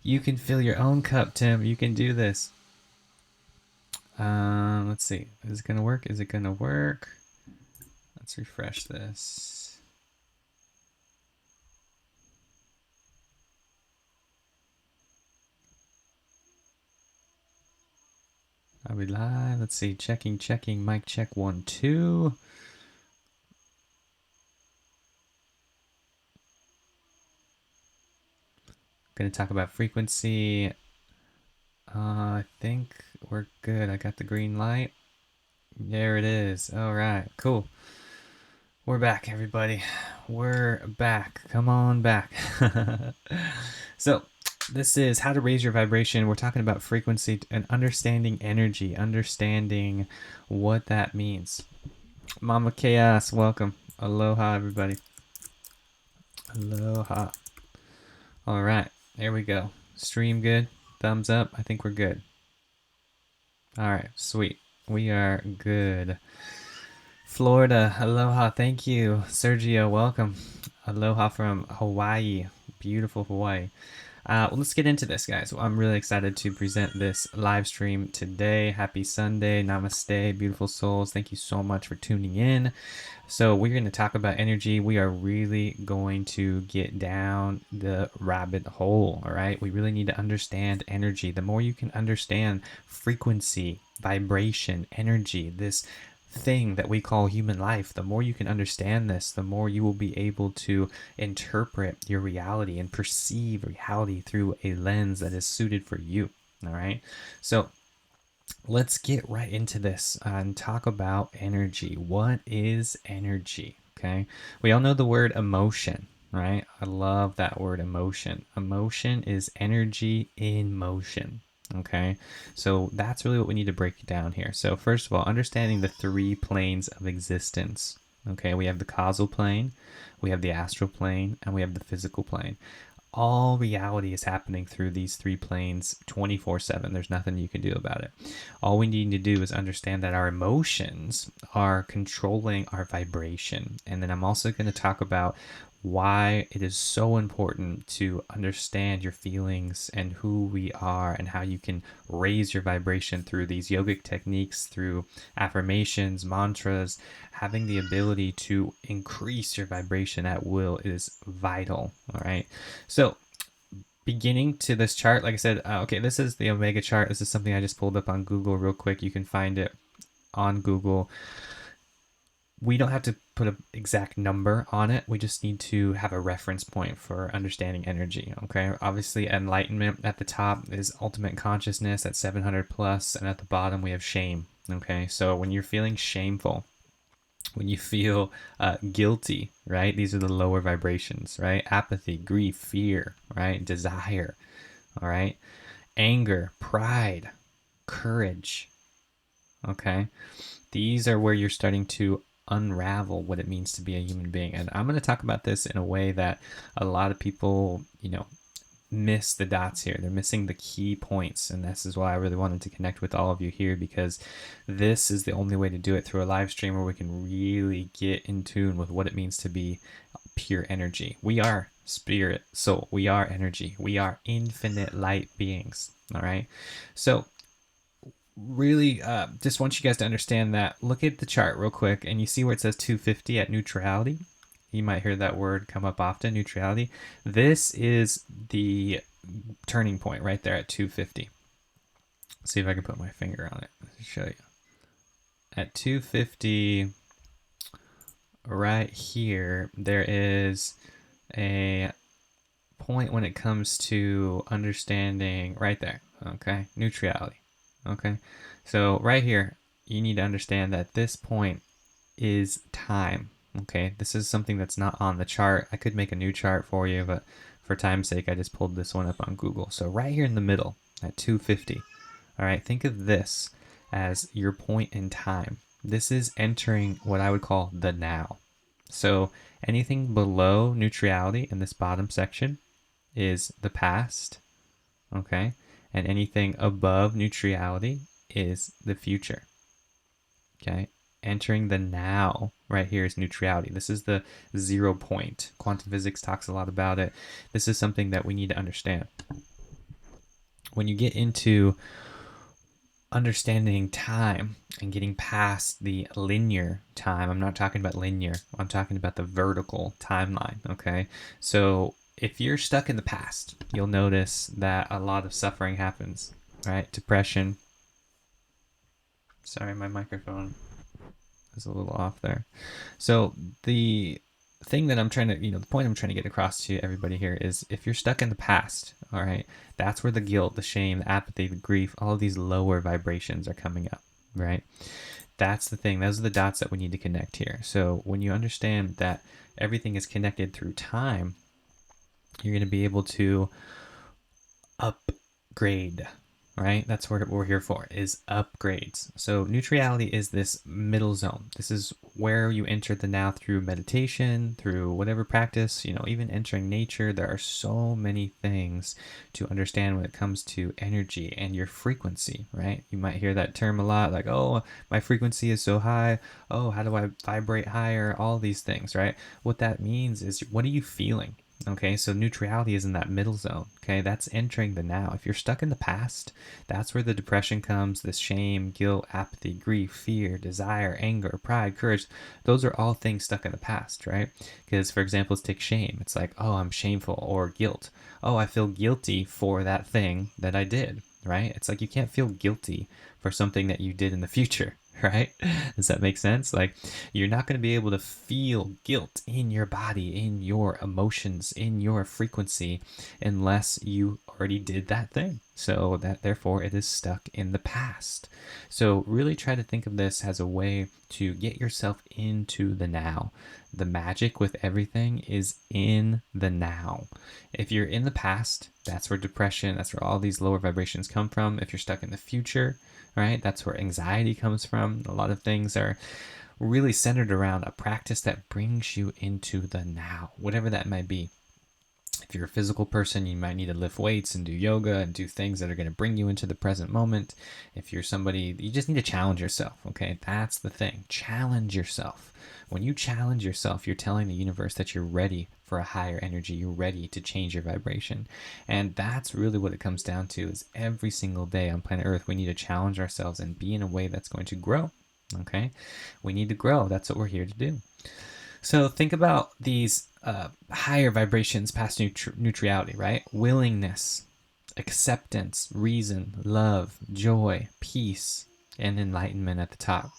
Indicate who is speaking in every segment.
Speaker 1: You can fill your own cup, Tim. You can do this. Let's see. Is it gonna work? Is it gonna work? Let's refresh this. Are we live? Let's see. Checking. Mic check 1, 2. Gonna talk about frequency. I think we're good. I got the green light. There it is. All right, cool. We're back, everybody. We're back. Come on back. So, this is how to raise your vibration. We're talking about frequency and understanding energy, understanding what that means. Mama Chaos, welcome. Aloha, everybody. Aloha. All right, there we go. Stream good. Thumbs up. I think we're good. All right, sweet. We are good. Florida, aloha, thank you. Sergio, welcome. Aloha from Hawaii, beautiful Hawaii. Well, let's get into this, guys. I'm really excited to present this live stream today. Happy Sunday, namaste, beautiful souls. Thank you so much for tuning in. So we're going to talk about energy. We are really going to get down the rabbit hole, all right? We really need to understand energy. The more you can understand frequency, vibration, energy, this thing that we call human life, the more you can understand this, the more you will be able to interpret your reality and perceive reality through a lens that is suited for you, all right? So let's get right into this and talk about energy. What is energy? Okay. We all know the word emotion, right? I love that word emotion. Emotion is energy in motion. Okay. So that's really what we need to break down here. So, first of all, understanding the 3 planes of existence. Okay. We have the causal plane, we have the astral plane, and we have the physical plane. All reality is happening through these 3 planes 24/7. There's nothing you can do about it. All we need to do is understand that our emotions are controlling our vibration. And then I'm also going to talk about why it is so important to understand your feelings and who we are and how you can raise your vibration through these yogic techniques, through affirmations, mantras. Having the ability to increase your vibration at will is vital. All right. So, beginning to this chart, like I said, okay, this is the Omega chart. This is something I just pulled up on Google real quick. You can find it on Google. We don't have to put an exact number on it. We just need to have a reference point for understanding energy. Okay. Obviously, enlightenment at the top is ultimate consciousness at 700 plus, and at the bottom we have shame. Okay. So when you're feeling shameful, when you feel guilty, right? These are the lower vibrations, right? Apathy, grief, fear, right? Desire, all right? Anger, pride, courage, okay? These are where you're starting to unravel what it means to be a human being. And I'm going to talk about this in a way that a lot of people, miss the dots here. They're missing the key points, and this is why I really wanted to connect with all of you here, because this is the only way to do it through a live stream where we can really get in tune with what it means to be pure energy. We are spirit, soul. We are energy. We are infinite light beings. All right. So really just want you guys to understand that. Look at the chart real quick, and you see where it says 250 at neutrality. You might hear that word come up often, neutrality. This is the turning point right there at 250. Let's see if I can put my finger on it to show you. At 250, right here, there is a point when it comes to understanding right there, okay? Neutrality, okay? So right here, you need to understand that this point is time. Okay, this is something that's not on the chart. I could make a new chart for you, but for time's sake, I just pulled this one up on Google. So right here in the middle at 250, all right, think of this as your point in time. This is entering what I would call the now. So anything below neutrality in this bottom section is the past, okay? And anything above neutrality is the future, okay? Entering the now right here is neutrality. This is the 0 point. Quantum physics talks a lot about it. This is something that we need to understand. when you get into understanding time and getting past the linear time, I'm not talking about linear, I'm talking about the vertical timeline, okay? So if you're stuck in the past, you'll notice that a lot of suffering happens, right? Depression. Sorry, my microphone is a little off there. So the thing that I'm trying to, the point I'm trying to get across to everybody here is if you're stuck in the past, all right, that's where the guilt, the shame, the apathy, the grief, all of these lower vibrations are coming up, right? That's the thing. Those are the dots that we need to connect here. So when you understand that everything is connected through time, you're going to be able to upgrade, right? That's what we're here for, is upgrades. So neutrality is this middle zone. This is where you enter the now through meditation, through whatever practice, even entering nature. There are so many things to understand when it comes to energy and your frequency, right? You might hear that term a lot, like, oh, my frequency is so high. Oh, how do I vibrate higher? All these things, right? What that means is, what are you feeling? Okay, so neutrality is in that middle zone. Okay, that's entering the now. If you're stuck in the past, that's where the depression comes, the shame, guilt, apathy, grief, fear, desire, anger, pride, courage. Those are all things stuck in the past, right? Because, for example, let's take shame. It's like, oh, I'm shameful, or guilt. Oh, I feel guilty for that thing that I did, right? It's like you can't feel guilty for something that you did in the future, right? Does that make sense? Like, you're not going to be able to feel guilt in your body, in your emotions, in your frequency, unless you already did that thing. So that therefore it is stuck in the past. So really try to think of this as a way to get yourself into the now. The magic with everything is in the now. If you're in the past, that's where depression, that's where all these lower vibrations come from. If you're stuck in the future, right, that's where anxiety comes from. A lot of things are really centered around a practice that brings you into the now, whatever that might be. If you're a physical person, you might need to lift weights and do yoga and do things that are going to bring you into the present moment. If you're somebody, you just need to challenge yourself, okay? That's the thing. Challenge yourself. When you challenge yourself, you're telling the universe that you're ready for a higher energy. You're ready to change your vibration. And that's really what it comes down to, is every single day on planet Earth, we need to challenge ourselves and be in a way that's going to grow, okay? We need to grow. That's what we're here to do. So think about these higher vibrations past neutrality, right? Willingness, acceptance, reason, love, joy, peace, and enlightenment at the top.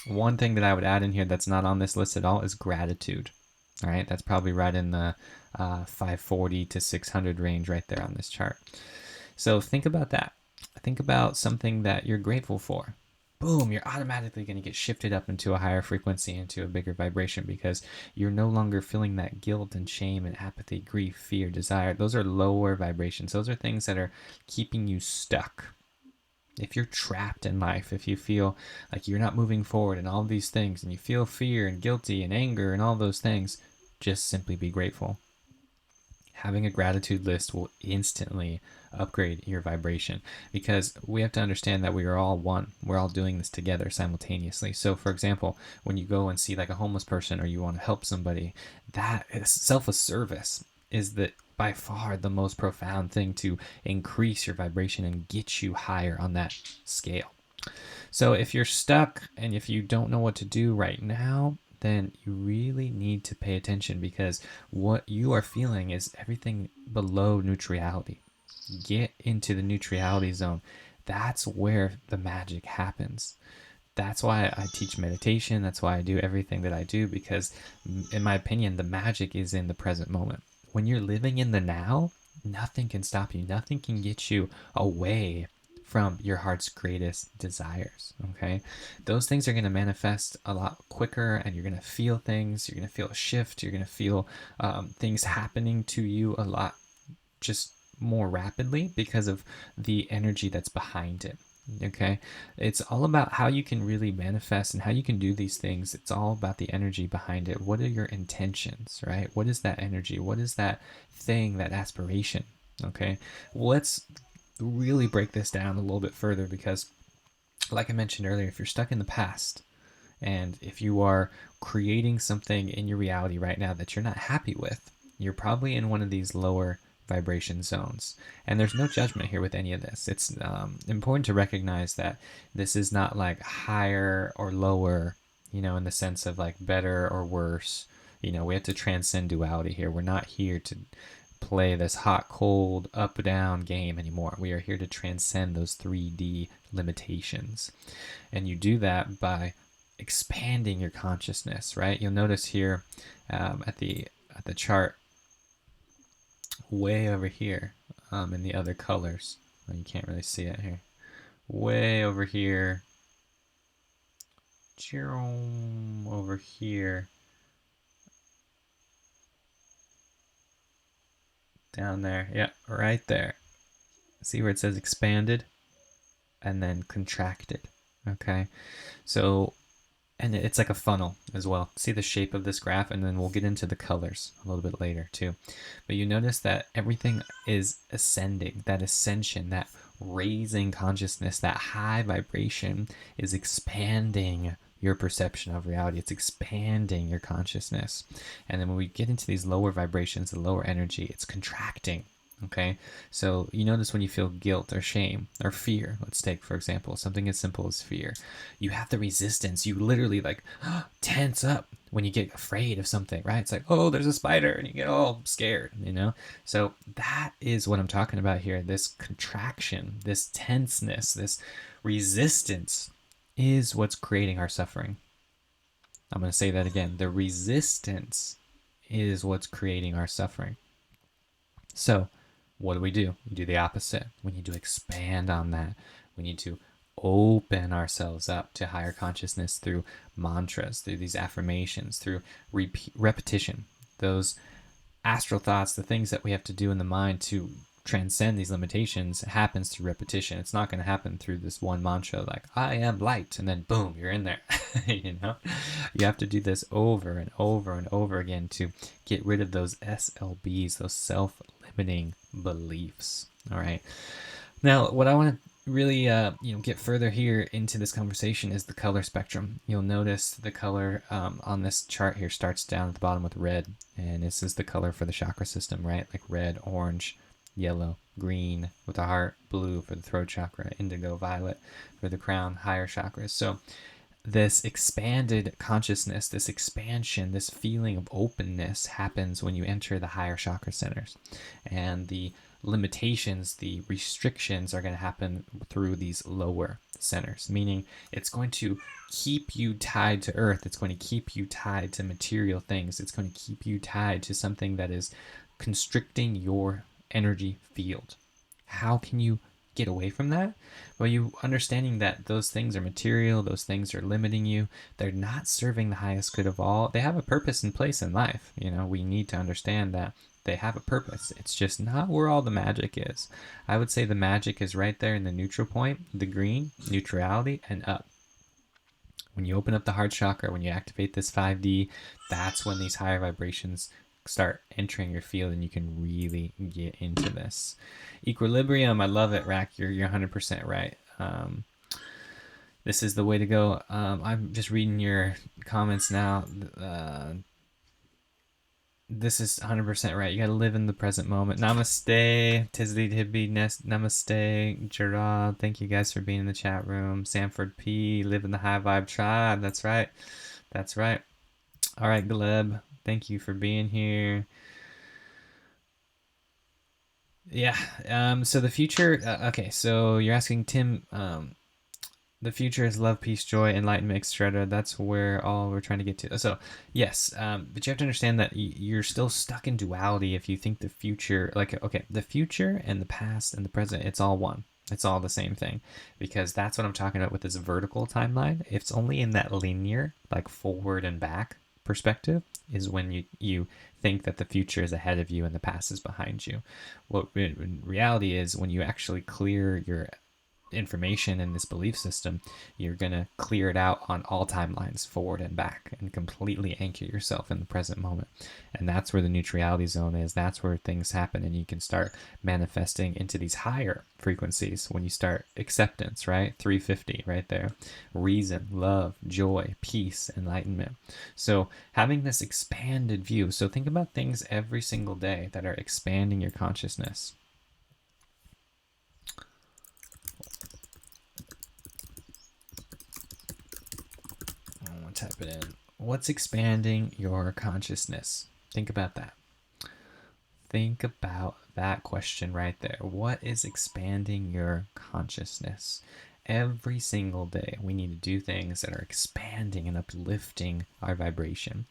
Speaker 1: One thing that I would add in here that's not on this list at all is gratitude. All right, that's probably right in the 540 to 600 range right there on this chart. So think about that. Think about something that you're grateful for. Boom, you're automatically going to get shifted up into a higher frequency, into a bigger vibration, because you're no longer feeling that guilt and shame and apathy, grief, fear, desire. Those are lower vibrations. Those are things that are keeping you stuck. If you're trapped in life, if you feel like you're not moving forward and all these things, and you feel fear and guilty and anger and all those things, just simply be grateful. Having a gratitude list will instantly upgrade your vibration, because we have to understand that we are all one. We're all doing this together simultaneously. So for example, when you go and see like a homeless person, or you want to help somebody, that self-service is the by far the most profound thing to increase your vibration and get you higher on that scale. So if you're stuck and if you don't know what to do right now, then you really need to pay attention, because what you are feeling is everything below neutrality. Get into the neutrality zone. That's where the magic happens. That's why I teach meditation. That's why I do everything that I do, because in my opinion, the magic is in the present moment. When you're living in the now, nothing can stop you. Nothing can get you away from your heart's greatest desires, okay? Those things are going to manifest a lot quicker, and you're going to feel things. You're going to feel a shift. You're going to feel things happening to you a lot just more rapidly because of the energy that's behind it, okay? It's all about how you can really manifest and how you can do these things. It's all about the energy behind it. What are your intentions, right? What is that energy? What is that thing, that aspiration, okay? Let's really break this down a little bit further, because like I mentioned earlier, if you're stuck in the past and if you are creating something in your reality right now that you're not happy with, you're probably in one of these lower vibration zones. And there's no judgment here with any of this. It's important to recognize that this is not like higher or lower, in the sense of like better or worse. We have to transcend duality here. We're not here to play this hot, cold, up, down game anymore. We are here to transcend those 3D limitations. And you do that by expanding your consciousness, right? You'll notice here at the chart way over here in the other colors. Well, you can't really see it here. Way over here. Over here. Down there. Yeah, right there. See where it says expanded and then contracted. Okay. So, and it's like a funnel as well. See the shape of this graph, and then we'll get into the colors a little bit later too. But you notice that everything is ascending. That ascension, that raising consciousness, that high vibration is expanding your perception of reality. It's expanding your consciousness. And then when we get into these lower vibrations, the lower energy, it's contracting. Okay, so you notice when you feel guilt or shame or fear, let's take, for example, something as simple as fear. You have the resistance. You literally like tense up when you get afraid of something, right? It's like, oh, there's a spider, and you get all scared, So that is what I'm talking about here. This contraction, this tenseness, this resistance is what's creating our suffering. I'm going to say that again. The resistance is what's creating our suffering. So what do? We do the opposite. We need to expand on that. We need to open ourselves up to higher consciousness through mantras, through these affirmations, through repetition. Those astral thoughts, the things that we have to do in the mind to transcend these limitations, happens through repetition. It's not going to happen through this one mantra like I am light and then boom, you're in there. You have to do this over and over and over again to get rid of those SLBs, those self-limiting beliefs. All right, now what I want to really get further here into this conversation is the color spectrum. You'll notice the color on this chart here starts down at the bottom with red, and this is the color for the chakra system, right? Like red, orange, yellow, green with a heart, blue for the throat chakra, indigo, violet for the crown, higher chakras. So this expanded consciousness, this expansion, this feeling of openness happens when you enter the higher chakra centers. And the limitations, the restrictions are going to happen through these lower centers, meaning it's going to keep you tied to earth. It's going to keep you tied to material things. It's going to keep you tied to something that is constricting your energy field. How can you get away from that? Well, you understanding that those things are material, those things are limiting you, they're not serving the highest good of all. They have a purpose and place in life. We need to understand that they have a purpose. It's just not where all the magic is. I would say the magic is right there in the neutral point, the green, neutrality, and up. When you open up the heart chakra, when you activate this 5D, that's when these higher vibrations start entering your field and you can really get into this. Equilibrium, I love it, Rack. You're 100% right. This is the way to go. I'm just reading your comments now. This is 100% right. You got to live in the present moment. Namaste, Tisley Hibby, Namaste, Gerard. Thank you guys for being in the chat room. Sanford P, live in the high vibe tribe. That's right. That's right. All right, Gleb. Thank you for being here. Yeah. So the future. Okay. So you're asking Tim. The future is love, peace, joy, enlightenment, etc. That's where all we're trying to get to. So yes, but you have to understand that you're still stuck in duality if you think the future, the future and the past and the present, it's all one. It's all the same thing, because that's what I'm talking about with this vertical timeline. If it's only in that linear, like forward and back perspective, is when you think that the future is ahead of you and the past is behind you. What in reality is, when you actually clear your information in this belief system, you're going to clear it out on all timelines, forward and back, and completely anchor yourself in the present moment. And that's where the neutrality zone is. That's where things happen, and you can start manifesting into these higher frequencies when you start acceptance, right? 350 right there. Reason, love, joy, peace, enlightenment. So having this expanded view. So think about things every single day that are expanding your consciousness. I'm going to type it in. What's expanding your consciousness? Think about that. Think about that question right there. What is expanding your consciousness? Every single day, we need to do things that are expanding and uplifting our vibration.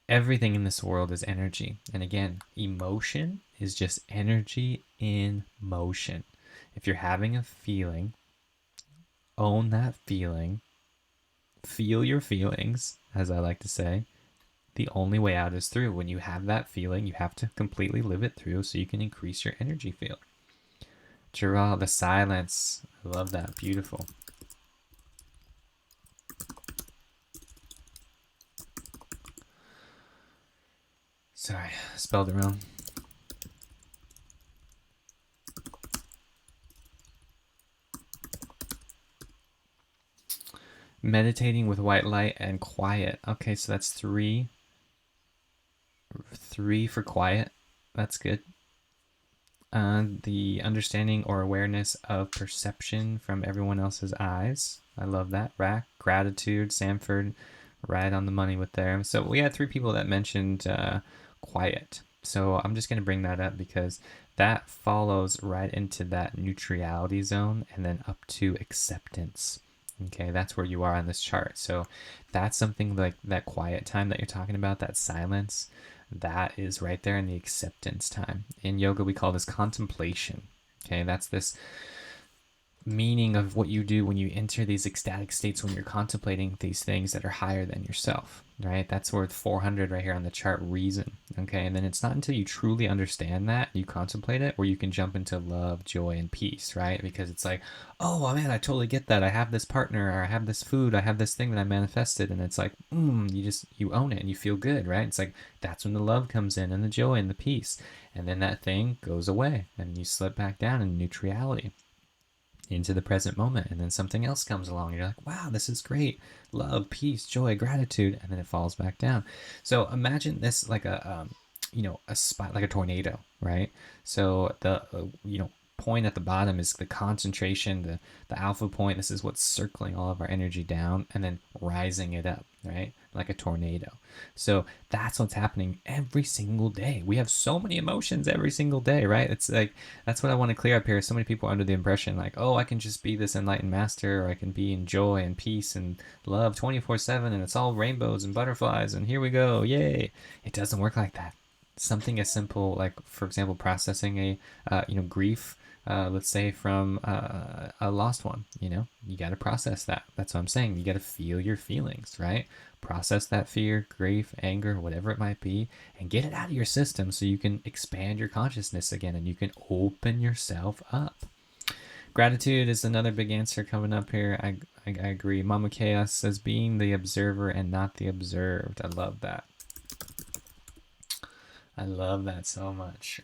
Speaker 1: Everything in this world is energy. And again, emotion is just energy in motion. If you're having a feeling, own that feeling. Feel your feelings, as I like to say. The only way out is through. When you have that feeling, you have to completely live it through so you can increase your energy field. Gerald, the silence. I love that. Beautiful. Sorry, spelled it wrong. Meditating with white light and quiet. Okay, so that's three. Three for quiet. That's good. The understanding or awareness of perception from everyone else's eyes. I love that. Rack, gratitude, Sanford, right on the money with there. So we had 3 people that mentioned quiet. So I'm just going to bring that up because that follows right into that neutrality zone and then up to acceptance. Okay, that's where you are on this chart. So that's something like that quiet time that you're talking about, that silence, that is right there in the acceptance time. In yoga, we call this contemplation. Okay, that's this meaning of what you do when you enter these ecstatic states, when you're contemplating these things that are higher than yourself, right? That's worth 400 right here on the chart, reason. Okay, and then it's not until you truly understand that, you contemplate it, where you can jump into love, joy, and peace, right? Because it's like, oh man, I totally get that. I have this partner, or I have this food, I have this thing that I manifested, and it's like, you own it and you feel good, right? It's like, that's when the love comes in and the joy and the peace, and then that thing goes away and you slip back down in neutrality into the present moment, and then something else comes along and you're like, wow, this is great, love, peace, joy, gratitude, and then it falls back down. So imagine this like a a spot, like a tornado, right? So the point at the bottom is the concentration, the alpha point. This is what's circling all of our energy down and then rising it up, right? Like a tornado. So that's what's happening every single day. We have so many emotions every single day, right? It's like, that's what I want to clear up here. So many people are under the impression like, oh, I can just be this enlightened master, or I can be in joy and peace and love 24/7, and it's all rainbows and butterflies, and here we go, yay. It doesn't work like that. Something as simple, like, for example, processing a grief, let's say from a lost one. You got to process that. That's what I'm saying. You got to feel your feelings, right? Process that fear, grief, anger, whatever it might be, and get it out of your system so you can expand your consciousness again and you can open yourself up. Gratitude is another big answer coming up here. I agree. Mama Chaos says being the observer and not the observed. I love that. I love that so much.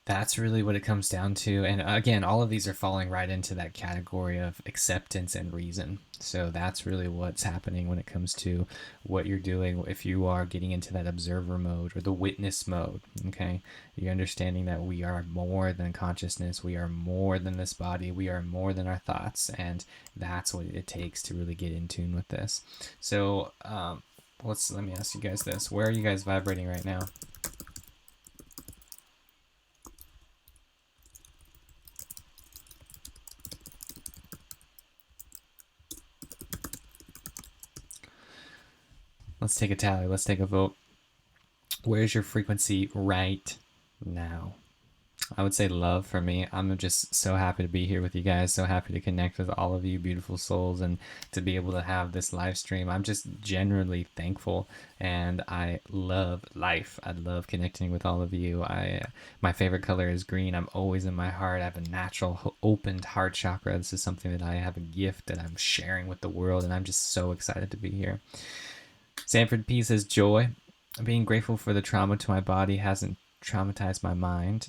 Speaker 1: That's really what it comes down to. And again, all of these are falling right into that category of acceptance and reason. So that's really what's happening when it comes to what you're doing. If you are getting into that observer mode or the witness mode, okay, you're understanding that we are more than consciousness. We are more than this body. We are more than our thoughts. And that's what it takes to really get in tune with this. So let me ask you guys this. Where are you guys vibrating right now? Let's take a tally. Let's take a vote. Where's your frequency right now? I would say love for me. I'm just so happy to be here with you guys, so happy to connect with all of you beautiful souls and to be able to have this live stream. I'm just genuinely thankful and I love life. I love connecting with all of you. My favorite color is green. I'm always in my heart. I have a natural opened heart chakra. This is something that I have a gift that I'm sharing with the world and I'm just so excited to be here. Sanford P says joy. Being grateful for the trauma to my body hasn't traumatized my mind.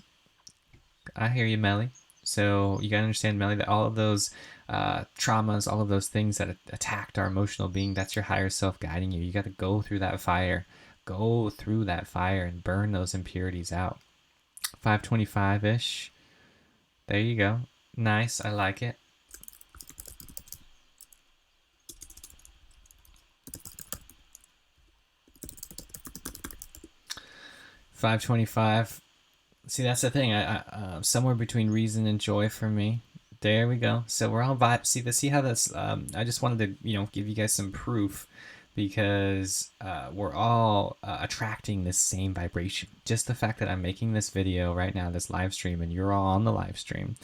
Speaker 1: I hear you, Melly. So you gotta understand, Melly, that all of those traumas, all of those things that attacked our emotional being, that's your higher self guiding you. You got to go through that fire, and burn those impurities out. 525 ish. There you go. Nice. I like it. $5.25. See, that's the thing. I somewhere between reason and joy for me. There we go. So we're all vibe. See how that's. I just wanted to give you guys some proof because we're all attracting this same vibration. Just the fact that I'm making this video right now, this live stream, and you're all on the live stream,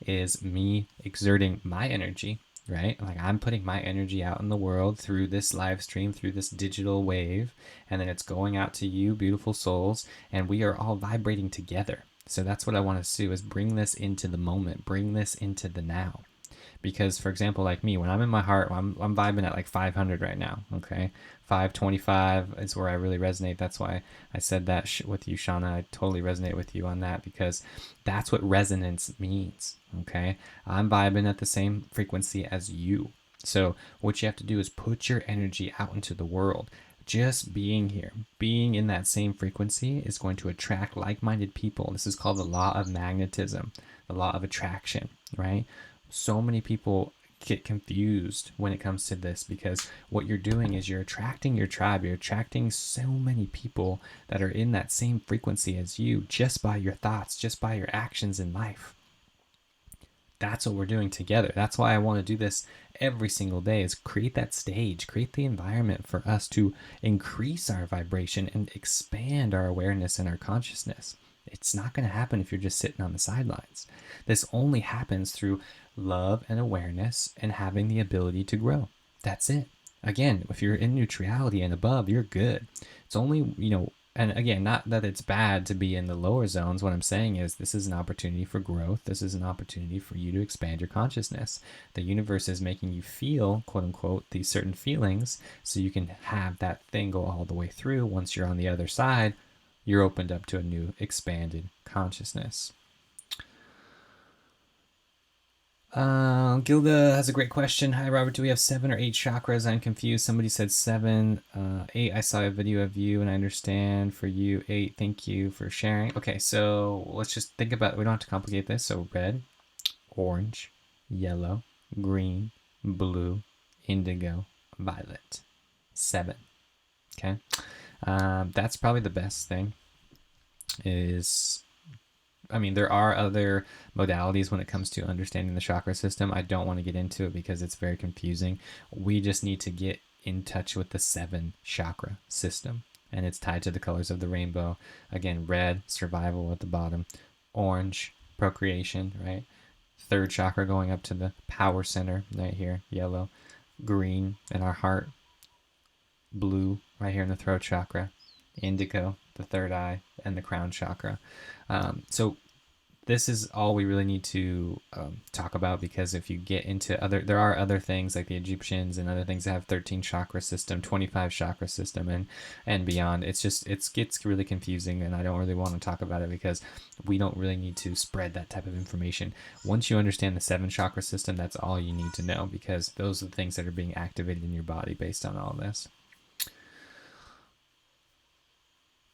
Speaker 1: is me exerting my energy. Right? Like I'm putting my energy out in the world through this live stream, through this digital wave, and then it's going out to you, beautiful souls, and we are all vibrating together. So that's what I want to do is bring this into the moment, bring this into the now. Because, for example, like me, when I'm in my heart, I'm vibing at like 500 right now, okay? 525 is where I really resonate. That's why I said that with you, Shauna. I totally resonate with you on that because that's what resonance means, okay? I'm vibing at the same frequency as you. So what you have to do is put your energy out into the world. Just being here, being in that same frequency is going to attract like-minded people. This is called the law of magnetism, the law of attraction, right? So many people get confused when it comes to this because what you're doing is you're attracting your tribe. You're attracting so many people that are in that same frequency as you just by your thoughts, just by your actions in life. That's what we're doing together. That's why I want to do this every single day, is create that stage, create the environment for us to increase our vibration and expand our awareness and our consciousness. It's not going to happen if you're just sitting on the sidelines. This only happens through love and awareness and having the ability to grow. That's it. Again, if you're in neutrality and above, you're good. It's only, and again, not that it's bad to be in the lower zones. What I'm saying is this is an opportunity for growth. This is an opportunity for you to expand your consciousness. The universe is making you feel, quote unquote, these certain feelings so you can have that thing go all the way through. Once you're on the other side, you're opened up to a new expanded consciousness. Gilda has a great question. Hi, Robert. Do we have 7 or 8 chakras? I'm confused. Somebody said 7. 8. I saw a video of you, and I understand. For you, 8. Thank you for sharing. Okay, so let's just think about it. We don't have to complicate this. So red, orange, yellow, green, blue, indigo, violet. 7. Okay. That's probably the best thing. There are other modalities when it comes to understanding the chakra system. I don't want to get into it because it's very confusing. We just need to get in touch with the 7 chakra system, and it's tied to the colors of the rainbow. Again, red, survival at the bottom, orange, procreation, right? 3rd chakra going up to the power center right here, yellow, green in our heart, blue right here in the throat chakra, indigo, the 3rd eye, and the crown chakra. So this is all we really need to talk about, because if you get into there are other things like the Egyptians and other things that have 13 chakra system, 25 chakra system, and beyond. It gets really confusing, and I don't really want to talk about it because we don't really need to spread that type of information. Once you understand the 7 chakra system, that's all you need to know, because those are the things that are being activated in your body based on all this.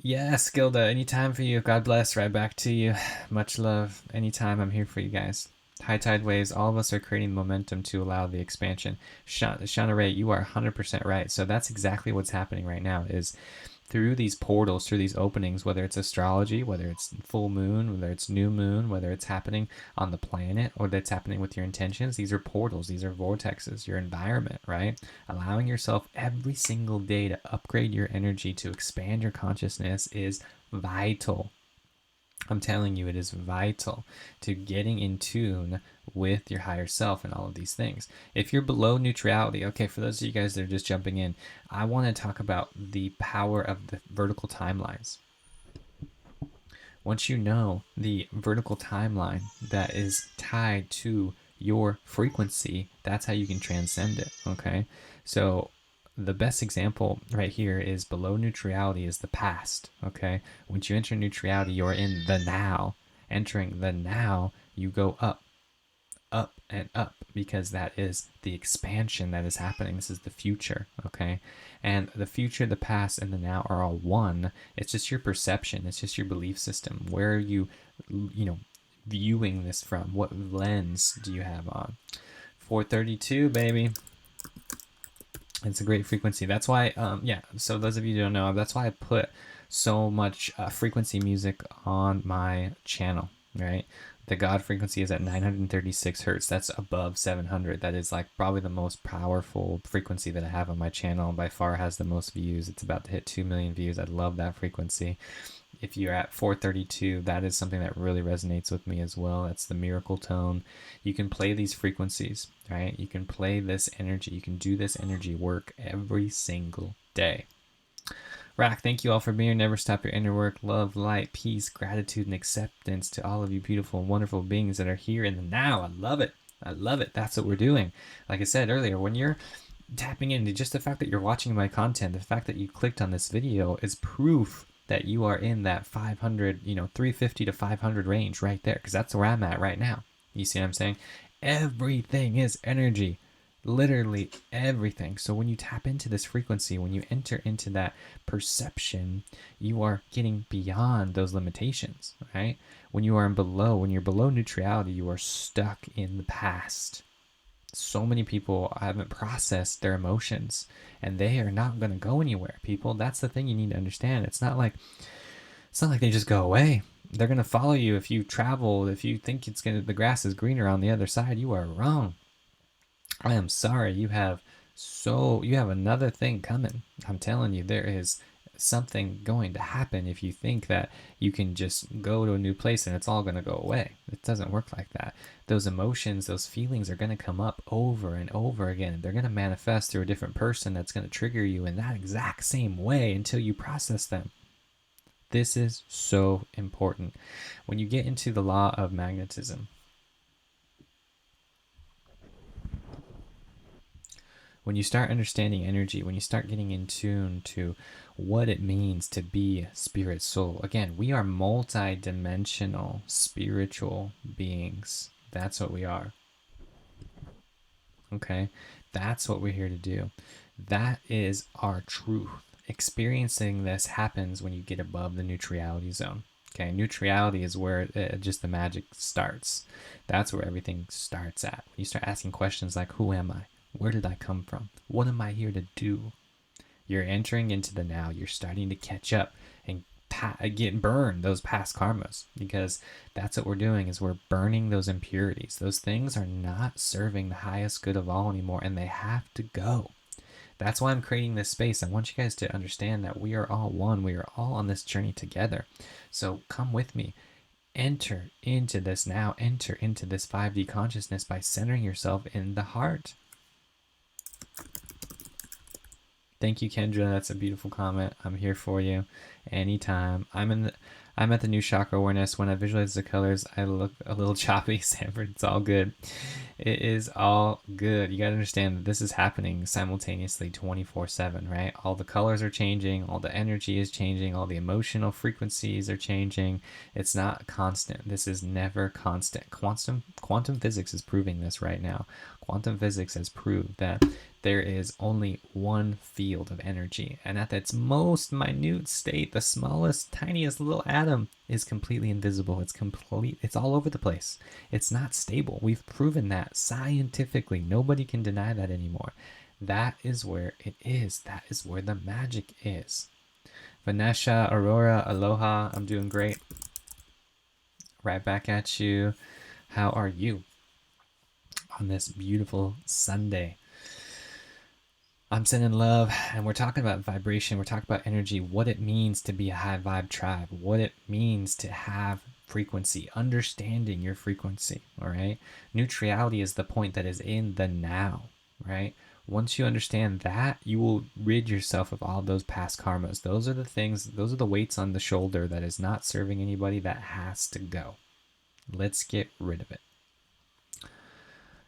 Speaker 1: Yes, Gilda, anytime for you. God bless. Right back to you. Much love. Anytime, I'm here for you guys. High tide waves, all of us are creating momentum to allow the expansion. Shauna Ray, you are 100% right. So that's exactly what's happening right now, is through these portals, through these openings, whether it's astrology, whether it's full moon, whether it's new moon, whether it's happening on the planet, or that's happening with your intentions, these are portals, these are vortexes, your environment, right? Allowing yourself every single day to upgrade your energy, to expand your consciousness is vital. I'm telling you, it is vital to getting in tune with your higher self and all of these things. If you're below neutrality, okay, for those of you guys that are just jumping in, I want to talk about the power of the vertical timelines. Once you know the vertical timeline that is tied to your frequency, that's how you can transcend it. Okay. So the best example right here is below neutrality is the past. Okay. Once you enter neutrality, you're in the now. Entering the now, you go up, up and up, because that is the expansion that is happening. This is the future, okay? And the future, the past, and the now are all one. It's just your perception. It's just your belief system. Where are you, viewing this from? What lens do you have on? 432, baby. It's a great frequency. That's why, yeah. So those of you who don't know, that's why I put so much frequency music on my channel, right? The God frequency is at 936 hertz. That's above 700. That is like probably the most powerful frequency that I have on my channel. By far has the most views. It's about to hit 2 million views. I love that frequency. If you're at 432, that is something that really resonates with me as well. That's the miracle tone. You can play these frequencies, right? You can play this energy. You can do this energy work every single day. Rock, thank you all for being here. Never stop your inner work. Love, light, peace, gratitude, and acceptance to all of you beautiful and wonderful beings that are here in the now. I love it. I love it. That's what we're doing. Like I said earlier, when you're tapping into just the fact that you're watching my content, the fact that you clicked on this video is proof that you are in that 500, 350 to 500 range right there, because that's where I'm at right now. You see what I'm saying? Everything is energy. Literally everything. So when you tap into this frequency, when you enter into that perception, you are getting beyond those limitations, right? When you're below neutrality, you are stuck in the past. So many people haven't processed their emotions, and they are not going to go anywhere, people. That's the thing you need to understand. It's not like they just go away. They're going to follow you. If you travel, if you think the grass is greener on the other side, you are wrong. I am sorry. You have another thing coming. I'm telling you, there is something going to happen if you think that you can just go to a new place and it's all going to go away. It doesn't work like that. Those emotions, those feelings are going to come up over and over again. They're going to manifest through a different person that's going to trigger you in that exact same way until you process them. This is so important. When you get into the law of magnetism, when you start understanding energy, when you start getting in tune to what it means to be spirit soul, again, we are multi-dimensional spiritual beings. That's what we are. Okay? That's what we're here to do. That is our truth. Experiencing this happens when you get above the neutrality zone. Okay, neutrality is where just the magic starts. That's where everything starts at. When you start asking questions like, who am I? Where did I come from? What am I here to do? You're entering into the now. You're starting to catch up and burn those past karmas, because that's what we're doing, is we're burning those impurities. Those things are not serving the highest good of all anymore, and they have to go. That's why I'm creating this space. I want you guys to understand that we are all one. We are all on this journey together. So come with me. Enter into this now. Enter into this 5D consciousness by centering yourself in the heart. Thank you, Kendra. That's a beautiful comment. I'm here for you anytime. I'm at the new chakra awareness. When I visualize the colors, I look a little choppy. Sanford, it's all good. It is all good. You got to understand that this is happening simultaneously 24/7, right? All the colors are changing. All the energy is changing. All the emotional frequencies are changing. It's not constant. This is never constant. Quantum physics is proving this right now. Quantum physics has proved that there is only one field of energy, and at its most minute state, the smallest, tiniest little atom is completely invisible. It's all over the place. It's not stable. We've proven that scientifically. Nobody can deny that anymore. That is where it is. That is where the magic is. Vanessa, Aurora, aloha. I'm doing great. Right back at you. How are you on this beautiful Sunday? I'm sending love, and we're talking about vibration. We're talking about energy, what it means to be a high vibe tribe, what it means to have frequency, understanding your frequency. All right. Neutrality is the point that is in the now, right? Once you understand that, you will rid yourself of all those past karmas. Those are the things, those are the weights on the shoulder that is not serving anybody, that has to go. Let's get rid of it.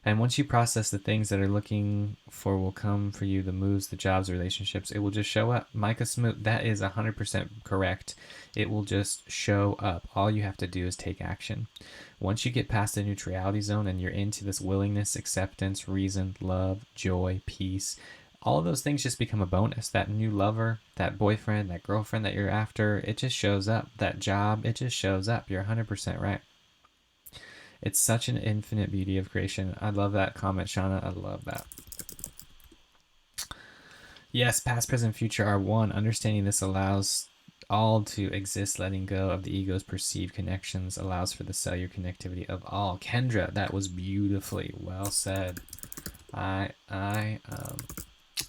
Speaker 1: And once you process the things that are looking for will come for you, the moves, the jobs, relationships, it will just show up. Micah Smoot, that is 100% correct. It will just show up. All you have to do is take action. Once you get past the neutrality zone and you're into this willingness, acceptance, reason, love, joy, peace, all of those things just become a bonus. That new lover, that boyfriend, that girlfriend that you're after, it just shows up. That job, it just shows up. You're 100% right. It's such an infinite beauty of creation. I love that comment, Shauna. I love that. Yes, past, present, future are one. Understanding this allows all to exist. Letting go of the ego's perceived connections allows for the cellular connectivity of all. Kendra, that was beautifully well said. I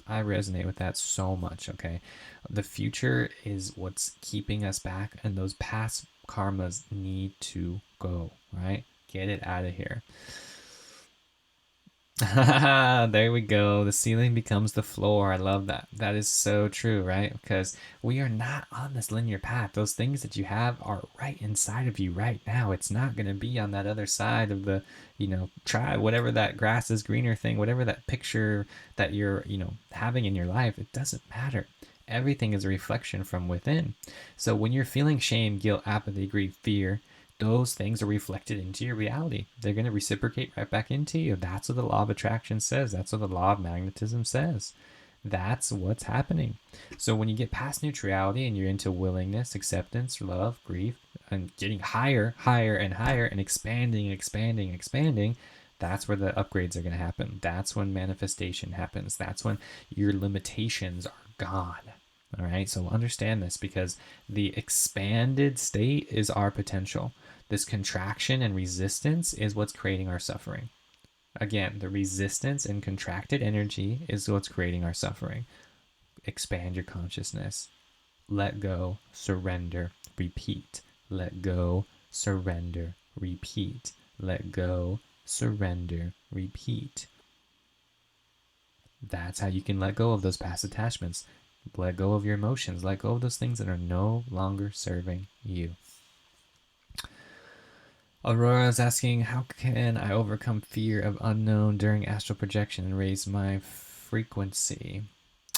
Speaker 1: resonate with that so much. Okay, the future is what's keeping us back, and those past karmas need to go. Right. Get it out of here. There we go. The ceiling becomes the floor. I love that. That is so true, right? Because we are not on this linear path. Those things that you have are right inside of you right now. It's not going to be on that other side of the, try whatever that grass is greener thing, whatever that picture that you're, having in your life. It doesn't matter. Everything is a reflection from within. So when you're feeling shame, guilt, apathy, grief, fear, those things are reflected into your reality. They're going to reciprocate right back into you. That's what the law of attraction says. That's what the law of magnetism says. That's what's happening. So when you get past neutrality and you're into willingness, acceptance, love, grief, and getting higher, higher, and higher, and expanding, expanding, expanding, that's where the upgrades are going to happen. That's when manifestation happens. That's when your limitations are gone. All right, so understand this, because the expanded state is our potential. This contraction and resistance is what's creating our suffering. Again, the resistance and contracted energy is what's creating our suffering. Expand your consciousness. Let go, surrender, repeat. Let go, surrender, repeat. Let go, surrender, repeat. That's how you can let go of those past attachments. Let go of your emotions. Let go of those things that are no longer serving you. Aurora is asking, how can I overcome fear of unknown during astral projection and raise my frequency?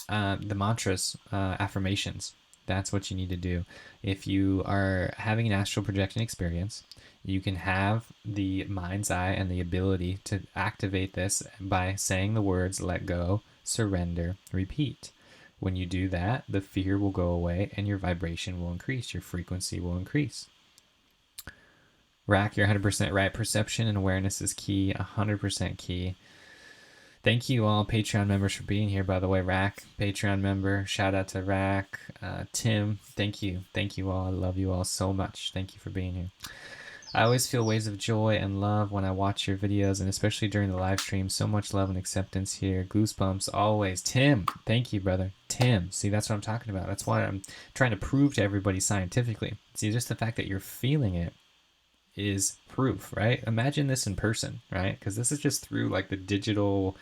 Speaker 1: The mantras, affirmations. That's what you need to do. If you are having an astral projection experience, you can have the mind's eye and the ability to activate this by saying the words, let go, surrender, repeat. When you do that, the fear will go away and your vibration will increase. Your frequency will increase. Rack, you're 100% right. Perception and awareness is key, 100% key. Thank you all Patreon members for being here, by the way. Rack, Patreon member. Shout out to Rack. Tim, thank you. Thank you all. I love you all so much. Thank you for being here. I always feel waves of joy and love when I watch your videos, and especially during the live stream. So much love and acceptance here. Goosebumps always. Tim, thank you, brother. Tim, see, that's what I'm talking about. That's why I'm trying to prove to everybody scientifically. See, just the fact that you're feeling it is proof, right? Imagine this in person, right? Because this is just through like the digital,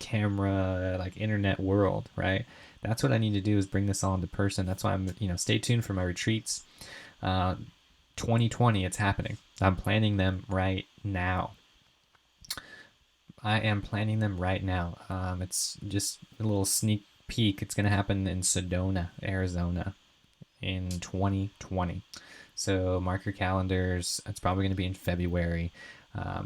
Speaker 1: camera, like internet world, right? That's what I need to do, is bring this all into person. That's why I'm, stay tuned for my retreats. 2020, it's happening. I'm planning them right now. I am planning them right now. It's just a little sneak peek. It's going to happen in Sedona, Arizona in 2020. So mark your calendars. It's probably going to be in February.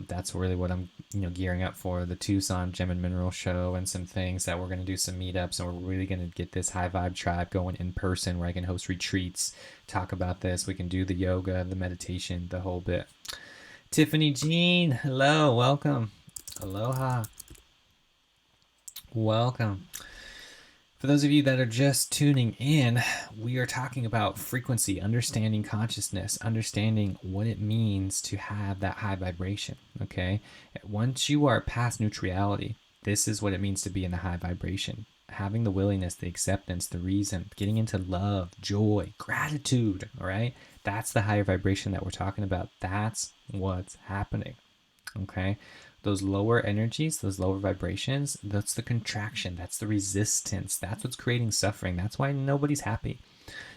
Speaker 1: That's really what I'm, gearing up for. The Tucson Gem and Mineral Show and some things that we're going to do some meetups, and we're really going to get this high vibe tribe going in person, where I can host retreats, talk about this. We can do the yoga, the meditation, the whole bit. Tiffany Jean, hello, welcome. Aloha. Welcome. For those of you that are just tuning in, we are talking about frequency, understanding consciousness, understanding what it means to have that high vibration, okay? Once you are past neutrality, this is what it means to be in the high vibration. having the willingness, the acceptance, the reason, getting into love, joy, gratitude, all right? That's the higher vibration that we're talking about. That's what's happening, okay? Those lower energies, those lower vibrations, that's the contraction, that's the resistance, that's what's creating suffering. That's why nobody's happy.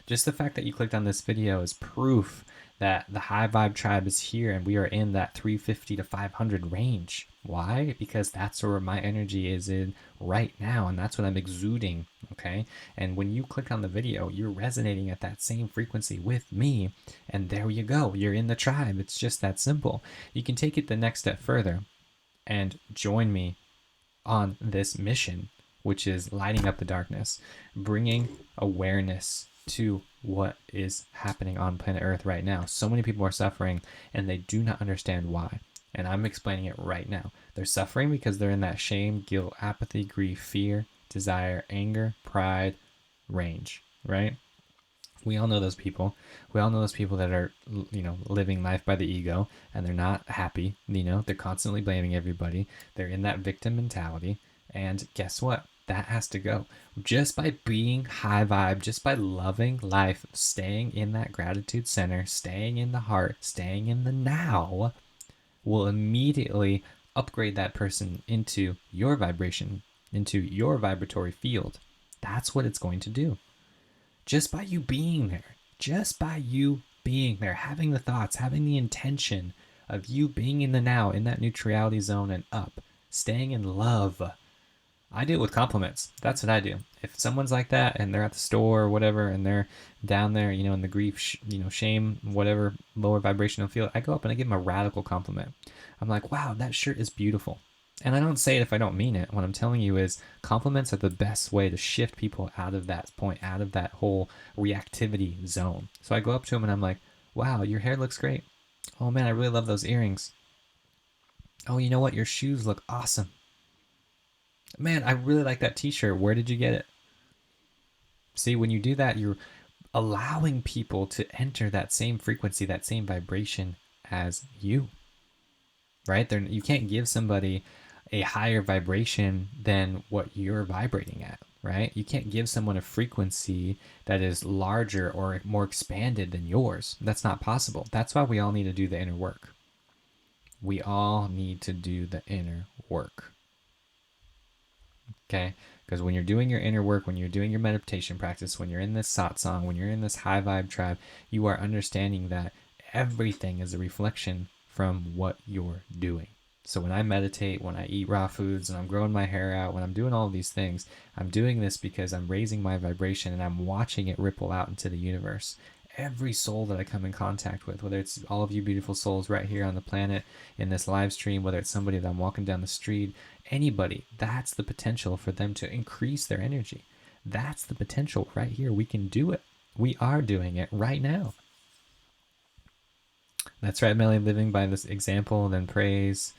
Speaker 1: Just the fact that you clicked on this video is proof that the high vibe tribe is here and we are in that 350 to 500 range. Why? Because that's where my energy is in right now, and that's what I'm exuding, okay? And when you click on the video, you're resonating at that same frequency with me, and there you go. You're in the tribe. It's just that simple. You can take it the next step further and join me on this mission, which is lighting up the darkness, bringing awareness to what is happening on planet Earth right now. So many people are suffering and they do not understand why. And I'm explaining it right now. They're suffering because they're in that shame, guilt, apathy, grief, fear, desire, anger, pride range, right? We all know those people. We all know those people that are, living life by the ego and they're not happy. They're constantly blaming everybody. They're in that victim mentality. And guess what? That has to go. Just by being high vibe, just by loving life, staying in that gratitude center, staying in the heart, staying in the now, will immediately upgrade that person into your vibration, into your vibratory field. That's what it's going to do. Just by you being there, having the thoughts, having the intention of you being in the now, in that neutrality zone and up, staying in love. I do it with compliments. That's what I do. If someone's like that and they're at the store or whatever and they're down there, in the grief, shame, whatever lower vibrational field, I go up and I give them a radical compliment. I'm like, wow, that shirt is beautiful. And I don't say it if I don't mean it. What I'm telling you is compliments are the best way to shift people out of that point, out of that whole reactivity zone. So I go up to them and I'm like, wow, your hair looks great. Oh man, I really love those earrings. Oh, you know what? Your shoes look awesome. Man, I really like that t-shirt. Where did you get it? See, when you do that, you're allowing people to enter that same frequency, that same vibration as you, right? You can't give somebody a higher vibration than what you're vibrating at, right? You can't give someone a frequency that is larger or more expanded than yours. That's not possible. That's why we all need to do the inner work. We all need to do the inner work. Okay? Because when you're doing your inner work, when you're doing your meditation practice, when you're in this satsang, when you're in this high vibe tribe, you are understanding that everything is a reflection from what you're doing. So when I meditate, when I eat raw foods, and I'm growing my hair out, when I'm doing all these things, I'm doing this because I'm raising my vibration and I'm watching it ripple out into the universe. Every soul that I come in contact with, whether it's all of you beautiful souls right here on the planet in this live stream, whether it's somebody that I'm walking down the street, anybody, that's the potential for them to increase their energy. That's the potential right here. We can do it. We are doing it right now. That's right, Melly, living by this example, then praise.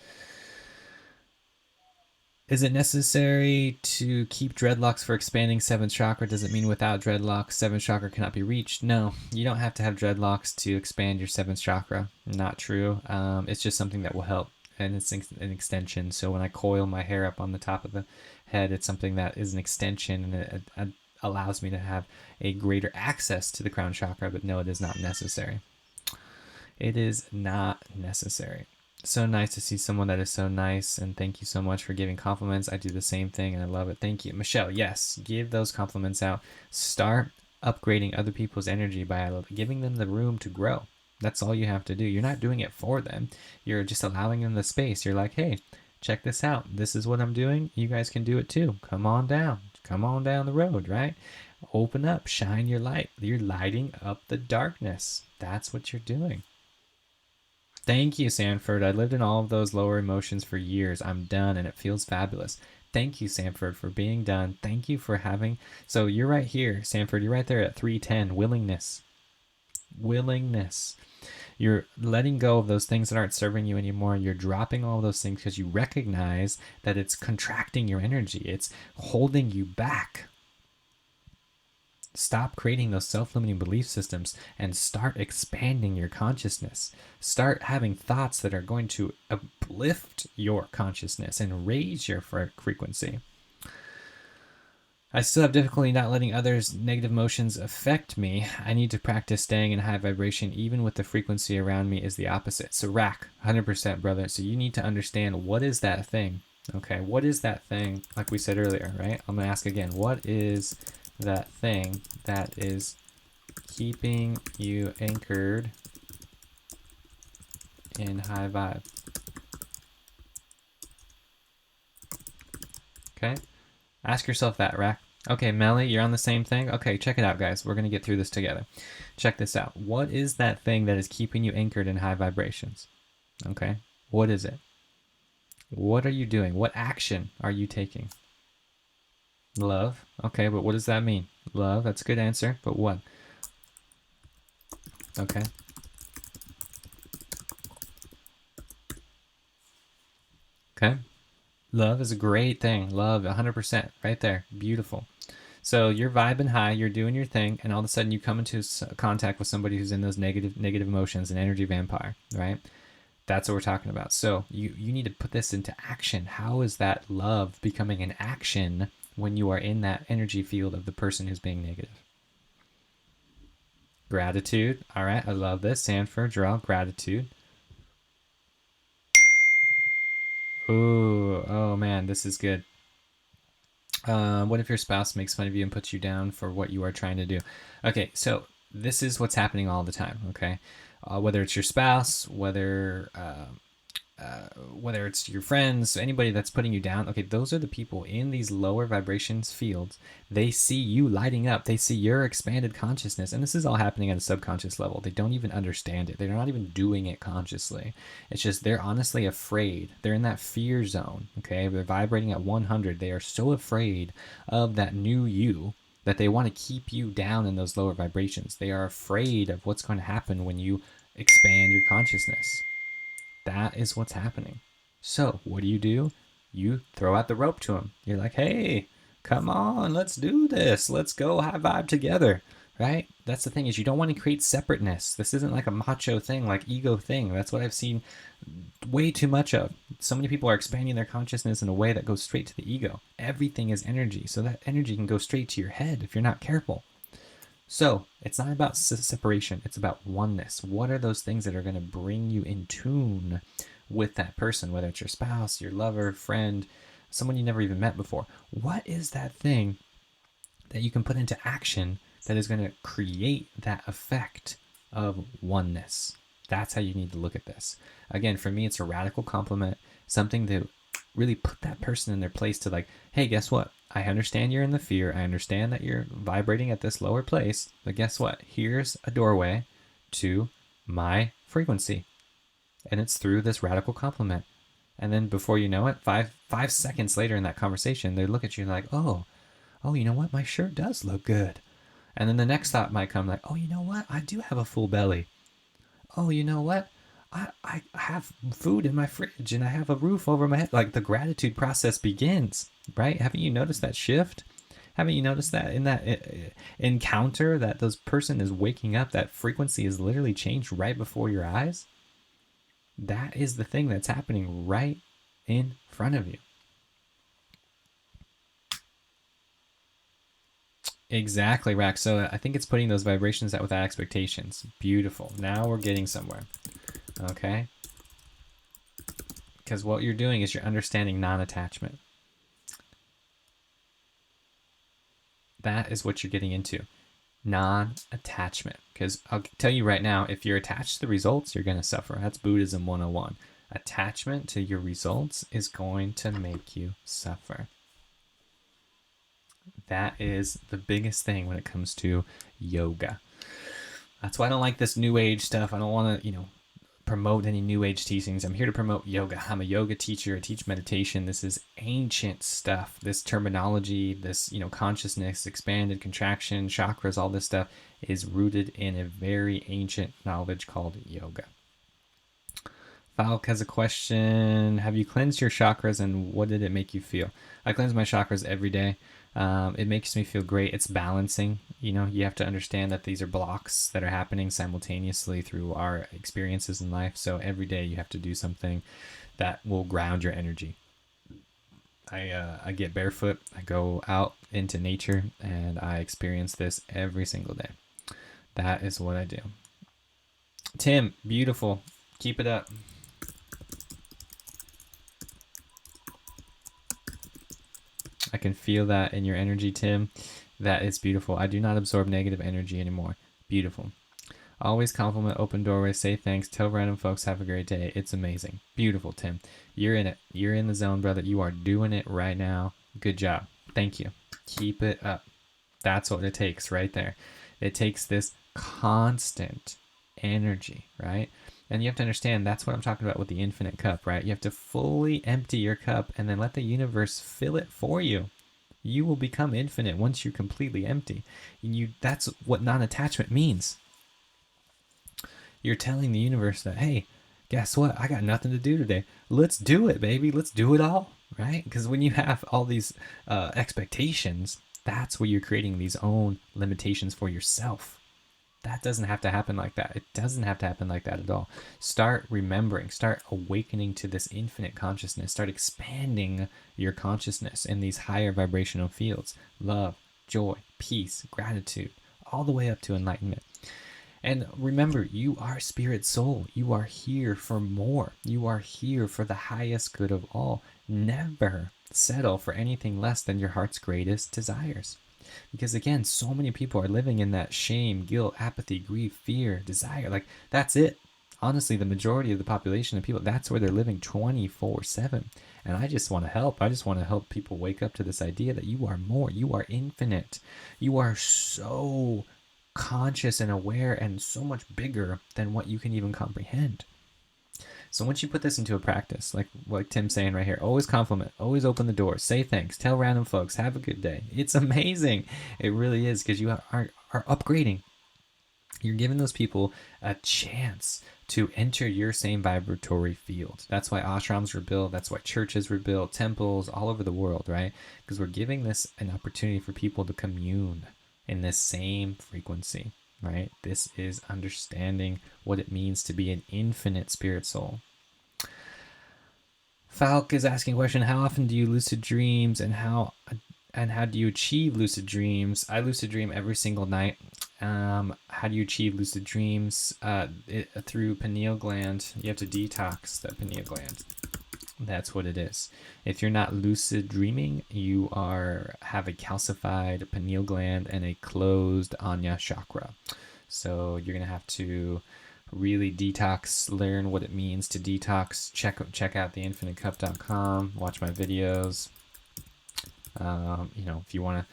Speaker 1: Is it necessary to keep dreadlocks for expanding 7th chakra? Does it mean without dreadlocks, 7th chakra cannot be reached? No, you don't have to have dreadlocks to expand your 7th chakra. Not true. It's just something that will help, and it's an extension. So when I coil my hair up on the top of the head, it's something that is an extension, and it allows me to have a greater access to the crown chakra, but no, it is not necessary. It is not necessary. So nice to see someone that is so nice, and thank you so much for giving compliments. I do the same thing and I love it. Thank you. Michelle, yes, give those compliments out. Start upgrading other people's energy by giving them the room to grow. That's all you have to do. You're not doing it for them. You're just allowing them the space. You're like, hey, check this out. This is what I'm doing. You guys can do it too. Come on down. Come on down the road, right? Open up. Shine your light. You're lighting up the darkness. That's what you're doing. Thank you, Sanford. I lived in all of those lower emotions for years. I'm done, and it feels fabulous. Thank you, Sanford, for being done. Thank you for having... So you're right here, Sanford. You're right there at 310. Willingness. Willingness. You're letting go of those things that aren't serving you anymore. You're dropping all those things because you recognize that it's contracting your energy. It's holding you back. Stop creating those self-limiting belief systems and start expanding your consciousness. Start having thoughts that are going to uplift your consciousness and raise your frequency. I still have difficulty not letting others' negative emotions affect me. I need to practice staying in high vibration even with the frequency around me is the opposite. So rack, 100%, brother. So you need to understand, what is that thing? Okay, what is that thing? Like we said earlier, right? I'm going to ask again. What is that thing that is keeping you anchored in high vibe? Okay? Ask yourself that, Rack. Okay, Melly, you're on the same thing? Okay, check it out, guys. We're going to get through this together. Check this out. What is that thing that is keeping you anchored in high vibrations? Okay? What is it? What are you doing? What action are you taking? Love. Okay, but what does that mean? Love, that's a good answer. But what? Okay. Okay. Love is a great thing. Love, 100%. Right there. Beautiful. So you're vibing high, you're doing your thing, and all of a sudden you come into contact with somebody who's in those negative emotions, an energy vampire, right? That's what we're talking about. So you need to put this into action. How is that love becoming an action when you are in that energy field of the person who's being negative? Gratitude. All right, I love this. Sanford, draw gratitude. Ooh, oh man, this is good. What if your spouse makes fun of you and puts you down for what you are trying to do? Okay, so this is what's happening all the time. Okay, whether it's your spouse, whether it's your friends, anybody that's putting you down. Okay, those are the people in these lower vibrations fields. They see you lighting up. They see your expanded consciousness. And this is all happening at a subconscious level. They don't even understand it. They're not even doing it consciously. It's just they're honestly afraid. They're in that fear zone. Okay, they're vibrating at 100. They are so afraid of that new you that they want to keep you down in those lower vibrations. They are afraid of what's going to happen when you expand your consciousness. That is what's happening. So, what do? You throw out the rope to them. You're like, hey, come on, let's do this. Let's go high vibe together, right? That's the thing, is you don't want to create separateness. This isn't like a macho thing, like ego thing. That's what I've seen way too much of. So many people are expanding their consciousness in a way that goes straight to the ego. Everything is energy, so that energy can go straight to your head if you're not careful. So it's not about separation, it's about oneness. What are those things that are going to bring you in tune with that person, whether it's your spouse, your lover, friend, someone you never even met before? What is that thing that you can put into action that is going to create that effect of oneness? That's how you need to look at this. Again, for me, it's a radical compliment, something to really put that person in their place to, like, hey, guess what? I understand you're in the fear. I understand that you're vibrating at this lower place. But guess what? Here's a doorway to my frequency. And it's through this radical compliment. And then before you know it, five seconds later in that conversation, they look at you like, oh, you know what? My shirt does look good. And then the next thought might come like, oh, you know what? I do have a full belly. Oh, you know what? I have food in my fridge and I have a roof over my head. Like, the gratitude process begins, right? Haven't you noticed that shift? Haven't you noticed that in that encounter that those person is waking up, that frequency is literally changed right before your eyes? That is the thing that's happening right in front of you. Exactly, Rack. So I think it's putting those vibrations out without expectations. Beautiful. Now we're getting somewhere. Okay? Because what you're doing is you're understanding non-attachment. That is what you're getting into. Non-attachment. Because I'll tell you right now, if you're attached to the results, you're going to suffer. That's Buddhism 101. Attachment to your results is going to make you suffer. That is the biggest thing when it comes to yoga. That's why I don't like this new age stuff. I don't want to, promote any new age teachings. I'm here to promote yoga. I'm a yoga teacher. I teach meditation. This is ancient stuff. This terminology, this, consciousness, expanded contraction, chakras, all this stuff is rooted in a very ancient knowledge called yoga. Falk has a question. Have you cleansed your chakras and what did it make you feel? I cleanse my chakras every day. It makes me feel great. It's balancing. You have to understand that these are blocks that are happening simultaneously through our experiences in life. So every day you have to do something that will ground your energy. I get barefoot. I go out into nature, and I experience this every single day. That is what I do. Tim, beautiful. Keep it up. I can feel that in your energy, Tim. That is beautiful. I do not absorb negative energy anymore. Beautiful. Always compliment, open doorways, say thanks, tell random folks have a great day. It's amazing. Beautiful, Tim. You're in it. You're in the zone, brother. You are doing it right now. Good job. Thank you. Keep it up. That's what it takes right there. It takes this constant energy, right? And you have to understand that's what I'm talking about with the infinite cup, right? You have to fully empty your cup and then let the universe fill it for you. You will become infinite once you're completely empty. That's what non-attachment means. You're telling the universe that, hey, guess what? I got nothing to do today. Let's do it, baby. Let's do it all, right? Because when you have all these expectations, that's where you're creating these own limitations for yourself. That doesn't have to happen like that. It doesn't have to happen like that at all. Start remembering, start awakening to this infinite consciousness, start expanding your consciousness in these higher vibrational fields: love, joy, peace, gratitude, all the way up to enlightenment. And remember, you are spirit soul. You are here for more. You are here for the highest good of all. Never settle for anything less than your heart's greatest desires. Because again, so many people are living in that shame, guilt, apathy, grief, fear, desire. Like, that's it. Honestly, the majority of the population of people, that's where they're living 24/7. And I just want to help. I just want to help people wake up to this idea that you are more. You are infinite. You are so conscious and aware and so much bigger than what you can even comprehend. So once you put this into a practice, like Tim's saying right here, always compliment, always open the door, say thanks, tell random folks, have a good day. It's amazing. It really is, because you are upgrading. You're giving those people a chance to enter your same vibratory field. That's why ashrams were built. That's why churches were built, temples all over the world, right? Because we're giving this an opportunity for people to commune in this same frequency, right? This is understanding what it means to be an infinite spirit soul. Falk is asking a question: how often do you lucid dreams, and how do you achieve lucid dreams? I lucid dream every single night. How do you achieve lucid dreams? Through pineal gland. You have to detox the pineal gland. That's what it is. If you're not lucid dreaming, you have a calcified pineal gland and a closed Anya chakra. So you're gonna have to really detox, learn what it means to detox. Check out theinfinitecup.com. Watch my videos. If you want to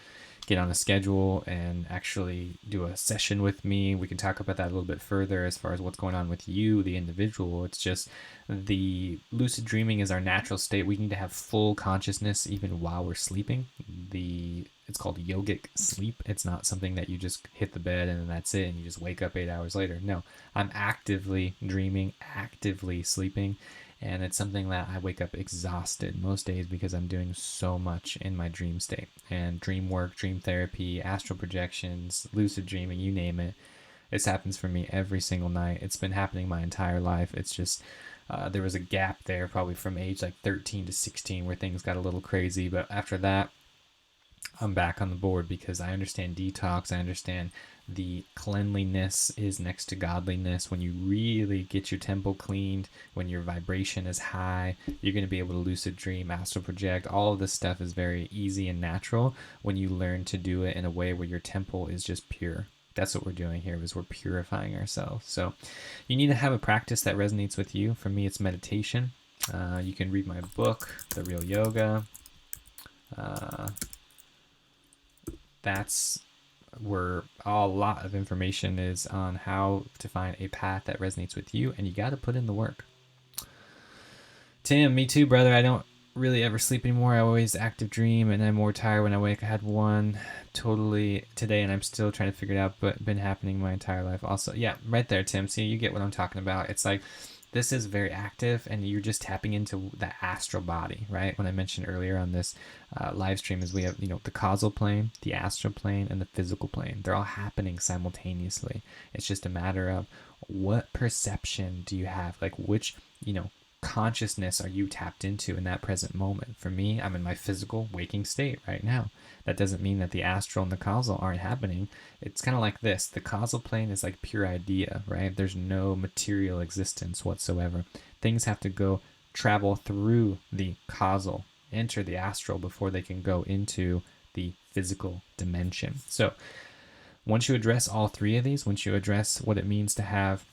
Speaker 1: get on a schedule and actually do a session with me, we can talk about that a little bit further as far as what's going on with you, the individual. It's just the lucid dreaming is our natural state. We need to have full consciousness even while we're sleeping. It's called yogic sleep. It's not something that you just hit the bed and then that's it and you just wake up 8 hours later. No, I'm actively dreaming, actively sleeping. And it's something that I wake up exhausted most days because I'm doing so much in my dream state. And dream work, dream therapy, astral projections, lucid dreaming, you name it. This happens for me every single night. It's been happening my entire life. It's just, there was a gap there probably from age like 13 to 16 where things got a little crazy. But after that, I'm back on the board because I understand detox. I understand the cleanliness is next to godliness. When you really get your temple cleaned, when your vibration is high, you're going to be able to lucid dream, astral project. All of this stuff is very easy and natural when you learn to do it in a way where your temple is just pure. That's what we're doing here, is we're purifying ourselves. So you need to have a practice that resonates with you. For me, it's meditation. You can read my book, The Real Yoga. That's where a lot of information is on how to find a path that resonates with you, and you got to put in the work. Tim, me too, brother. I don't really ever sleep anymore. I always active dream, and I'm more tired when I wake. I had one totally today, and I'm still trying to figure it out, but been happening my entire life. Also, yeah, right there, Tim. See, you get what I'm talking about. It's like, this is very active, and you're just tapping into the astral body, right? When I mentioned earlier on this live stream, is we have, the causal plane, the astral plane, and the physical plane. They're all happening simultaneously. It's just a matter of what perception do you have, like which, consciousness are you tapped into in that present moment? For me, I'm in my physical waking state right now. That doesn't mean that the astral and the causal aren't happening. It's kind of like this. The causal plane is like pure idea, right? There's no material existence whatsoever. Things have to go travel through the causal, enter the astral before they can go into the physical dimension. So once you address all three of these, once you address what it means to have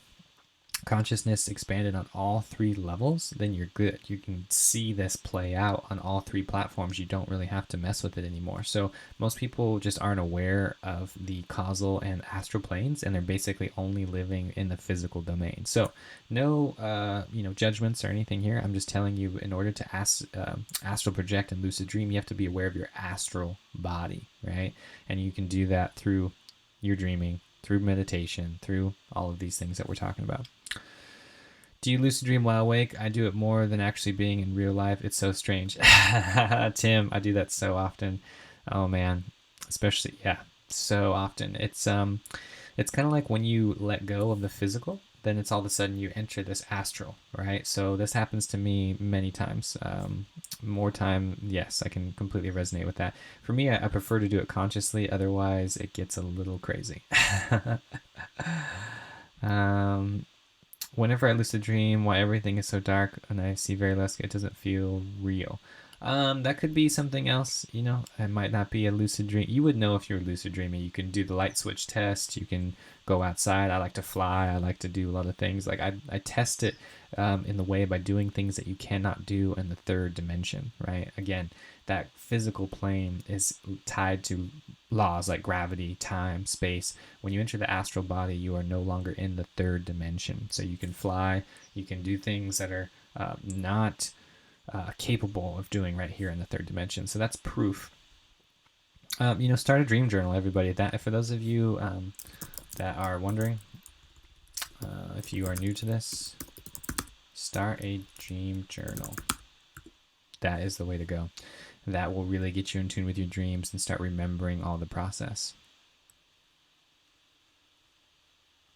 Speaker 1: consciousness expanded on all three levels, then you're good. You can see this play out on all three platforms. You don't really have to mess with it anymore. So most people just aren't aware of the causal and astral planes, and they're basically only living in the physical domain. So no judgments or anything here. I'm just telling you, in order to astral project and lucid dream, you have to be aware of your astral body, right? And you can do that through your dreaming, through meditation, through all of these things that we're talking about. Do you lucid dream while awake? I do it more than actually being in real life. It's so strange. Tim, I do that so often. Oh man, especially so often. It's kind of like when you let go of the physical, then it's all of a sudden you enter this astral, right? So this happens to me many times. More time, yes, I can completely resonate with that. For me, I prefer to do it consciously. Otherwise, it gets a little crazy. Whenever I lucid dream, why everything is so dark and I see very less, it doesn't feel real. That could be something else, it might not be a lucid dream. You would know if you're lucid dreaming. You can do the light switch test. You can go outside. I like to fly. I like to do a lot of things. Like I test it in the way by doing things that you cannot do in the third dimension, right? Again, that physical plane is tied to laws like gravity, time, space. When you enter the astral body, you are no longer in the third dimension. So you can fly, you can do things that are not capable of doing right here in the third dimension. So that's proof. Start a dream journal, everybody. That for those of you that are wondering, if you are new to this, start a dream journal. That is the way to go. That will really get you in tune with your dreams and start remembering all the process.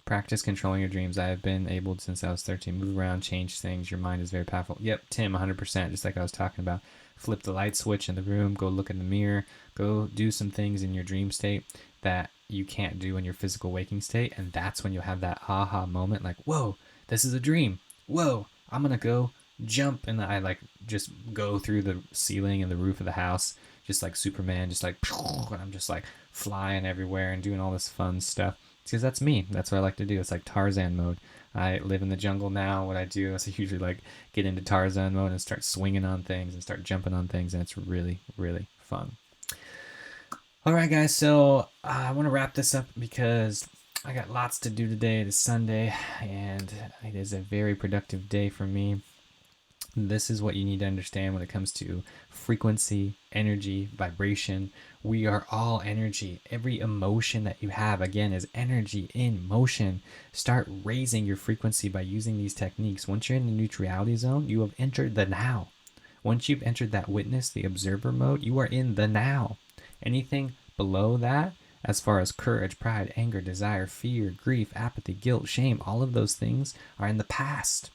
Speaker 1: Practice controlling your dreams. I have been able to, since I was 13, move around, change things. Your mind is very powerful. Yep, Tim, 100%, just like I was talking about. Flip the light switch in the room, go look in the mirror, go do some things in your dream state that you can't do in your physical waking state, and that's when you'll have that aha moment, like, whoa, this is a dream. Whoa, I'm going to go jump, and I just go through the ceiling and the roof of the house, just like Superman, just like, and I'm just like flying everywhere and doing all this fun stuff. Because that's me. That's what I like to do. It's like Tarzan mode. I live in the jungle now. What I do is I usually get into Tarzan mode and start swinging on things and start jumping on things, and it's really, really fun. All right, guys. So I want to wrap this up because I got lots to do today. It is Sunday, and it is a very productive day for me. This is what you need to understand when it comes to frequency, energy, vibration. We are all energy. Every emotion that you have, again, is energy in motion. Start raising your frequency by using these techniques. Once you're in the neutrality zone, you have entered the now. Once you've entered that witness, the observer mode, you are in the now. Anything below that, as far as courage, pride, anger, desire, fear, grief, apathy, guilt, shame, all of those things are in the past.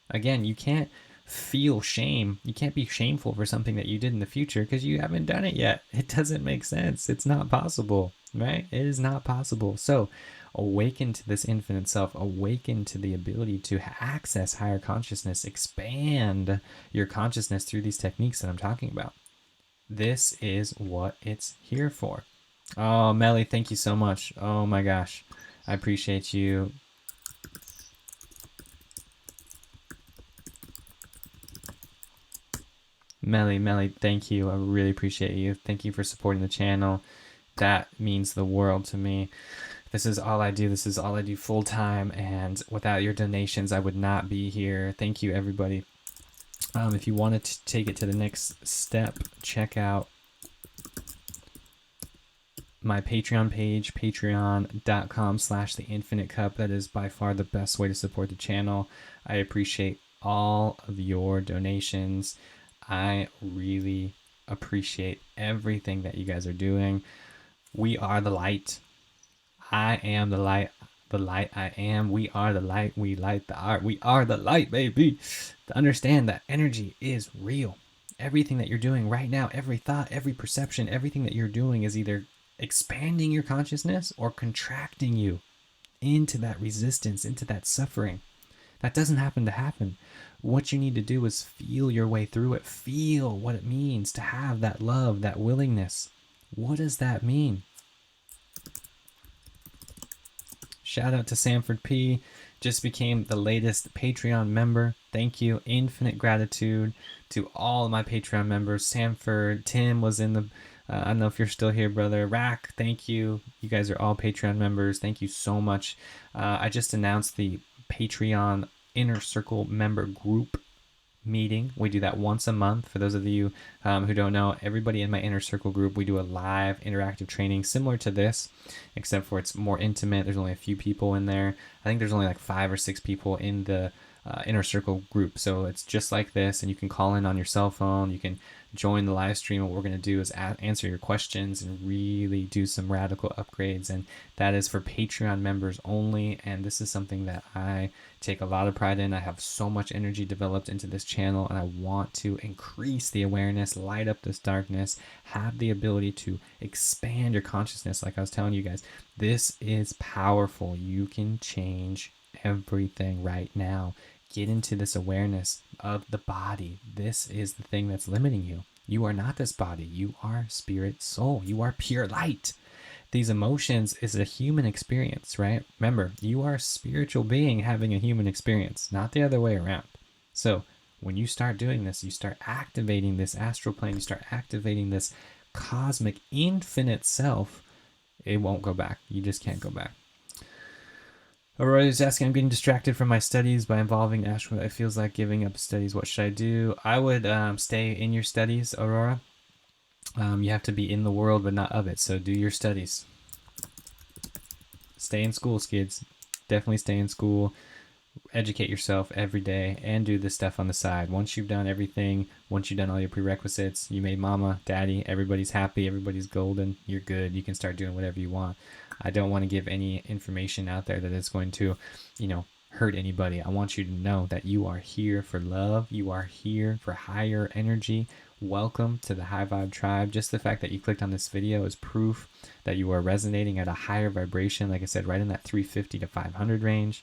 Speaker 1: Again, you can't feel shame. You can't be shameful for something that you did in the future because you haven't done it yet. It doesn't make sense. It's not possible, right? It is not possible. So awaken to this infinite self, awaken to the ability to access higher consciousness, expand your consciousness through these techniques that I'm talking about. This is what it's here for. Oh, Melly, thank you so much. Oh my gosh. I appreciate you. Melly, thank you. I really appreciate you. Thank you for supporting the channel. That means the world to me. This is all I do. This is all I do full time. And without your donations, I would not be here. Thank you, everybody. If you wanted to take it to the next step, check out my Patreon page, patreon.com/theinfinitecup. That is by far the best way to support the channel. I appreciate all of your donations. I really appreciate everything that you guys are doing. We are the light. I am the light. the light I am. We are the light. We light the art. We are the light, baby. To understand that energy is real. Everything that you're doing right now, every thought, every perception, everything that you're doing is either expanding your consciousness or contracting you into that resistance, into that suffering. That doesn't happen to happen. What you need to do is feel your way through it. Feel what it means to have that love, that willingness. What does that mean? Shout out to Sanford P. Just became the latest Patreon member. Thank you. Infinite gratitude to all of my Patreon members. Sanford, Tim was in the... I don't know if you're still here, brother. Rack, thank you. You guys are all Patreon members. Thank you so much. I just announced the Patreon Inner Circle member group meeting. We do that once a month. For those of you who don't know, everybody in my Inner Circle group, we do a live interactive training similar to this, except for it's more intimate. There's only a few people in there. I think there's only like 5 or 6 people in the Inner Circle group. So it's just like this, and you can call in on your cell phone. You can join the live stream. What we're going to do is answer your questions and really do some radical upgrades, and that is for Patreon members only. And this is something that I take a lot of pride in. I have so much energy developed into this channel, and I want to increase the awareness, light up this darkness, have the ability to expand your consciousness. Like I was telling you guys, this is powerful. You can change everything right now. Get into this awareness of the body. This is the thing that's limiting you. You are not this body. You are spirit, soul. You are pure light. These emotions is a human experience, right? Remember, you are a spiritual being having a human experience, not the other way around. So when you start doing this, you start activating this astral plane, you start activating this cosmic infinite self, it won't go back. You just can't go back. Aurora is asking, I'm getting distracted from my studies by involving astral. It feels like giving up studies. What should I do? I would stay in your studies, Aurora. You have to be in the world, but not of it. So do your studies. Stay in school, kids. Definitely stay in school. Educate yourself every day and do this stuff on the side. Once you've done everything, once you've done all your prerequisites, you made mama, daddy, everybody's happy, everybody's golden, you're good. You can start doing whatever you want. I don't want to give any information out there that is going to, hurt anybody. I want you to know that you are here for love. You are here for higher energy. Welcome to the High Vibe Tribe. Just the fact that you clicked on this video is proof that you are resonating at a higher vibration. Like I said, right in that 350 to 500 range.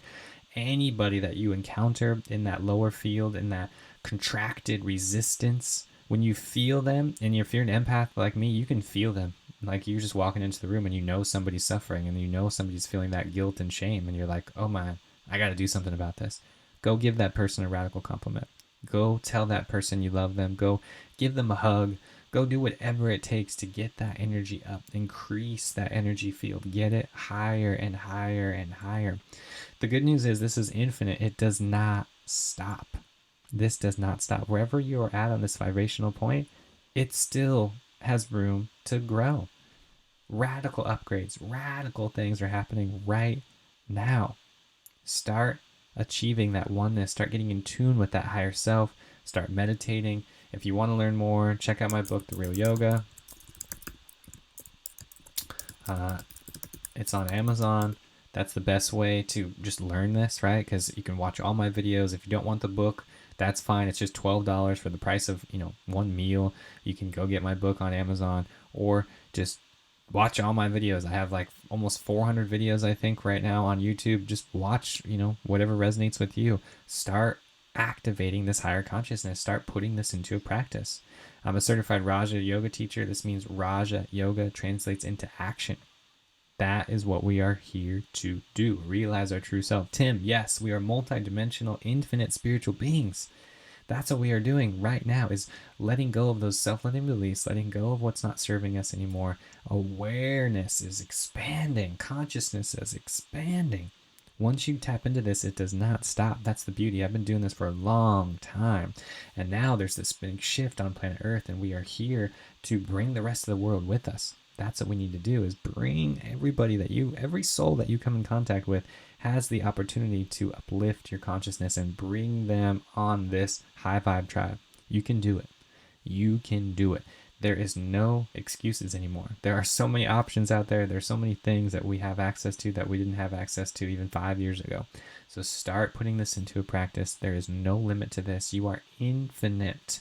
Speaker 1: Anybody that you encounter in that lower field, in that contracted resistance, when you feel them, and if you're an empath like me, you can feel them. Like you're just walking into the room and you know somebody's suffering and you know somebody's feeling that guilt and shame, and you're like, oh man, I got to do something about this. Go give that person a radical compliment. Go tell that person you love them. Go give them a hug. Go do whatever it takes to get that energy up. Increase that energy field. Get it higher and higher and higher. The good news is this is infinite. It does not stop. This does not stop. Wherever you are at on this vibrational point, it still has room to grow. Radical upgrades, radical things are happening right now. Start achieving that oneness. Start getting in tune with that higher self. Start meditating. If you want to learn more, check out my book, The Real Yoga. It's on Amazon. That's the best way to just learn this, right? Because you can watch all my videos. If you don't want the book, that's fine. It's just $12 for the price of, one meal. You can go get my book on Amazon or just watch all my videos. I have like almost 400 videos, I think, right now on YouTube. Just watch, whatever resonates with you. Start activating this higher consciousness. Start putting this into a practice. I'm a certified Raja Yoga teacher. This means Raja Yoga translates into action. That is what we are here to do. Realize our true self. Tim, yes, we are multidimensional, infinite spiritual beings. That's what we are doing right now, is letting go of those self-limiting beliefs, letting go of what's not serving us anymore. Awareness is expanding. Consciousness is expanding. Once you tap into this, it does not stop. That's the beauty. I've been doing this for a long time. And now there's this big shift on planet Earth, and we are here to bring the rest of the world with us. That's what we need to do, is bring everybody every soul that you come in contact with has the opportunity to uplift your consciousness and bring them on this high vibe tribe. You can do it. You can do it. There is no excuses anymore. There are so many options out there. There's so many things that we have access to that we didn't have access to even 5 years ago. So start putting this into a practice. There is no limit to this. You are infinite.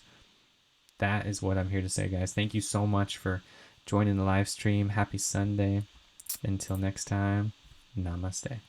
Speaker 1: That is what I'm here to say, guys. Thank you so much for joining the live stream. Happy Sunday. Until next time, namaste.